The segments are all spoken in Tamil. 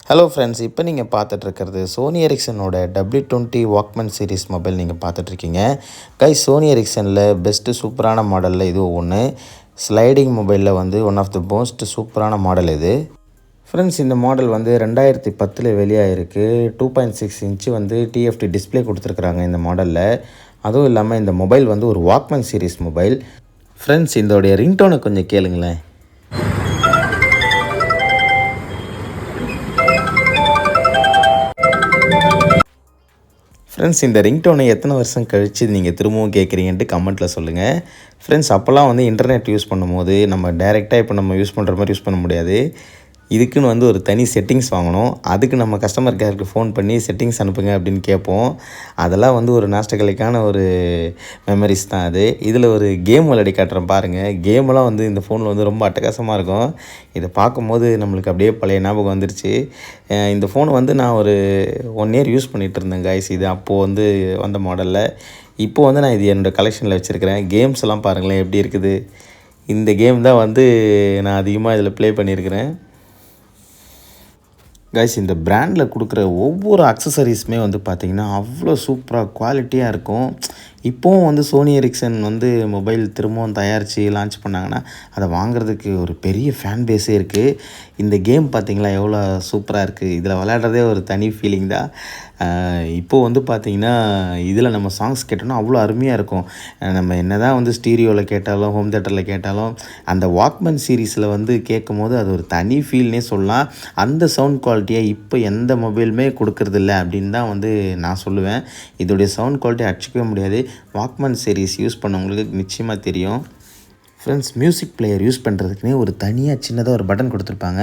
ஹலோ ஃப்ரெண்ட்ஸ், இப்போ நீங்கள் பார்த்துட்ருக்கிறது சோனி எரிக்சனோட W20 வாக்மேன் சீரிஸ் மொபைல் நீங்கள் பார்த்துட்ருக்கீங்க. கைஸ், சோனி எரிக்சனில் பெஸ்ட்டு சூப்பரான மாடலில் இது ஒன்று. ஸ்லைடிங் மொபைலில் வந்து ஒன் ஆஃப் த மோஸ்ட் சூப்பரான மாடல் இது. ஃப்ரெண்ட்ஸ், இந்த மாடல் வந்து 2010 வெளியாகிருக்கு. 2.6 இன்ச்சு வந்து TFT டிஸ்பிளே கொடுத்துருக்குறாங்க இந்த மாடலில். அதுவும் இல்லாமல் இந்த மொபைல் வந்து ஒரு வாக்மேன் சீரிஸ் மொபைல். ஃப்ரெண்ட்ஸ், இதோடைய ரிங்டோனை கொஞ்சம் கேளுங்களேன். ஃப்ரெண்ட்ஸ், இந்த ரிங்டோனை எத்தனை வருஷம் கழித்து நீங்கள் திரும்பவும் கேட்குறீங்கன்ட்டு கமெண்ட்டில் சொல்லுங்கள். ஃப்ரெண்ட்ஸ், அப்போல்லாம் வந்து இன்டர்நெட் யூஸ் பண்ணும்போது நம்ம டைரெக்டாக இப்போ நம்ம யூஸ் பண்ணுற மாதிரி யூஸ் பண்ண முடியாது. இதுக்குன்னு வந்து ஒரு தனி செட்டிங்ஸ் வாங்கணும். அதுக்கு நம்ம கஸ்டமர் கேருக்கு ஃபோன் பண்ணி செட்டிங்ஸ் அனுப்புங்க அப்படின்னு கேட்போம். அதெல்லாம் வந்து ஒரு நாஸ்டால்ஜிக்கான ஒரு மெமரிஸ் தான் அது. இதில் ஒரு கேம் விளையாடி காட்டுறேன் பாருங்கள். கேமெல்லாம் வந்து இந்த ஃபோனில் வந்து ரொம்ப அட்டகாசமாக இருக்கும். இதை பார்க்கும்போது நம்மளுக்கு அப்படியே பழைய ஞாபகம் வந்துருச்சு. இந்த ஃபோன் வந்து நான் ஒரு 1 இயர் யூஸ் பண்ணிகிட்டு இருந்தேன் கைஸ். இது அப்போது வந்து வந்த மாடலில். இப்போது வந்து நான் இது என்னோடய கலெக்ஷனில் வச்சுருக்கிறேன். கேம்ஸ் எல்லாம் பாருங்களேன் எப்படி இருக்குது. இந்த கேம் தான் வந்து நான் அதிகமாக இதில் ப்ளே பண்ணியிருக்கிறேன். கைஸ், இந்த பிராண்டில் கொடுக்குற ஒவ்வொரு அக்சசரிஸுமே வந்து பார்த்திங்கன்னா அவ்வளோ சூப்பராக குவாலிட்டியாக இருக்கும். இப்போவும் வந்து சோனி எரிக்சன் வந்து மொபைல் திரும்பவும் தயாரித்து லான்ச் பண்ணாங்கன்னா அதை வாங்குறதுக்கு ஒரு பெரிய ஃபேன் பேஸே இருக்குது. இந்த கேம் பார்த்திங்களா எவ்வளோ சூப்பராக இருக்குது. இதில் விளையாடுறதே ஒரு தனி ஃபீலிங் தான். இப்போது வந்து பார்த்திங்கன்னா இதில் நம்ம சாங்ஸ் கேட்டோம்னா அவ்வளோ அருமையாக இருக்கும். நம்ம என்ன தான் வந்து ஸ்டீரியோவில் கேட்டாலும் ஹோம் தேட்டரில் கேட்டாலும் அந்த வாக்மேன் சீரீஸில் வந்து கேட்கும் போது அது ஒரு தனி ஃபீல்னே சொல்லலாம். அந்த சவுண்ட் குவாலிட்டியை இப்போ எந்த மொபைலுமே கொடுக்கறதில்ல அப்படின்னு தான் வந்து நான் சொல்லுவேன். இதோடைய சவுண்ட் குவாலிட்டி அடிச்சிக்கவே முடியாது. வாக்மேன் சீரிஸ் யூஸ் பண்ணவங்களுக்கு நிச்சயமாக தெரியும். ஃப்ரெண்ட்ஸ், மியூசிக் பிளேயர் யூஸ் பண்ணுறதுக்குனே ஒரு தனியாக சின்னதாக ஒரு பட்டன் கொடுத்துருப்பாங்க.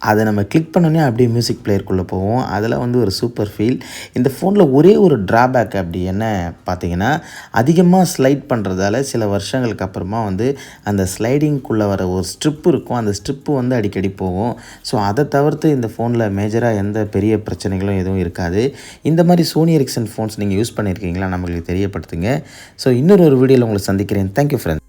அதை நம்ம கிளிக் பண்ணோன்னே அப்படியே மியூசிக் பிளேயருக்குள்ளே போவோம். அதில் வந்து ஒரு சூப்பர் ஃபீல். இந்த ஃபோனில் ஒரே ஒரு ட்ராபேக் அப்படி என்ன பார்த்திங்கன்னா, அதிகமாக ஸ்லைட் பண்ணுறதால சில வருஷங்களுக்கு அப்புறமா வந்து அந்த ஸ்லைடிங்குள்ளே வர ஒரு ஸ்ட்ரிப்பு இருக்கும். அந்த ஸ்ட்ரிப்பு வந்து அடிக்கடி போகும். ஸோ அதை தவிர்த்து இந்த ஃபோனில் மேஜராக எந்த பெரிய பிரச்சனைகளும் எதுவும் இருக்காது. இந்த மாதிரி சோனி எரிக்சன் ஃபோன்ஸ் நீங்கள் யூஸ் பண்ணியிருக்கீங்களா, நம்மளுக்கு தெரியப்படுத்துங்க. ஸோ இன்னொரு வீடியோவில் உங்களை சந்திக்கிறேன். Thank you friends.